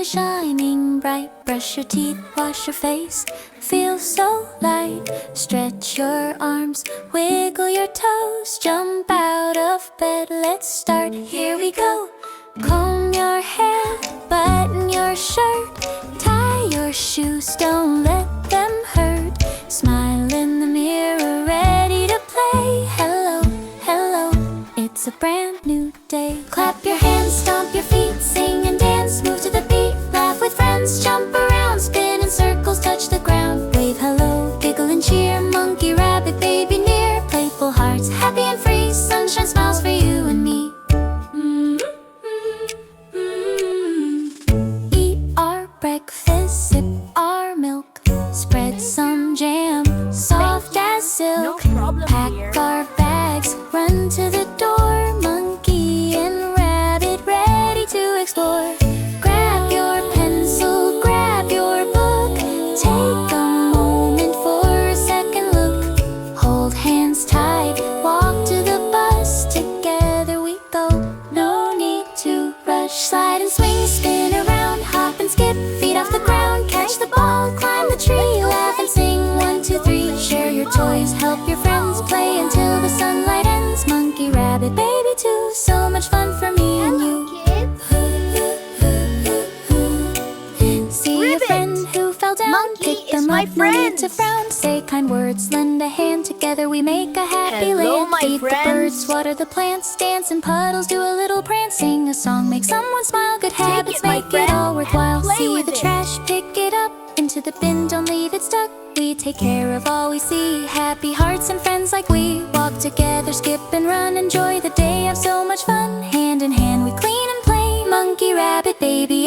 is shining bright. Brush your teeth, wash your face, feel so light. Stretch your arms, wiggle your toes, jump out of bed, let's start, here we go. Comb your hair, button your shirt, tie your shoes, don't let them hurt. Smile in the mirror, ready to play. Hello, hello, it's a brand new day. Clap your hands, stomp your feet, sing and dance, move to the beat. Laugh with friends, jump around, spin in circles, touch the ground. Wave hello, giggle and cheer, monkey, rabbit, baby near. Playful hearts, happy and free, sunshine smiles for you and me. Eat our breakfast, sip our milk, spread some jam, soft as silk. Pack our bags, run to the door, monkey and rabbit ready to explore. Grab your pencil, grab your book, take a moment for a second look. Hold hands tight, walk to the bus, together we go, no need to rush. Slide and swing, spin around, hop and skip, feet off the ground. Catch the ball, climb the tree, laugh and sing 1, 2, 3. Share your toys, help your friends, play until the sunlight ends. Monkey, rabbit, baby too, so much fun for me and you. See a friend who fell down, Monkey pick is them my up, no need friend. to frown. Say kind words, lend a hand, together we make a happy Hello, land. my Feed the friends. birds, water the plants, dance in puddles, do a little prance. Sing a song, make someone smile, good habits it, my make friend, it all worthwhile. and play See with the it. trash, pick it up, into the bin, don't leave it stuck. We take care of all we see, happy hearts and friends like we. Walk together, skip and run, enjoy the day, have so much fun. Hand in hand we clean and play, monkey, rabbit, baby,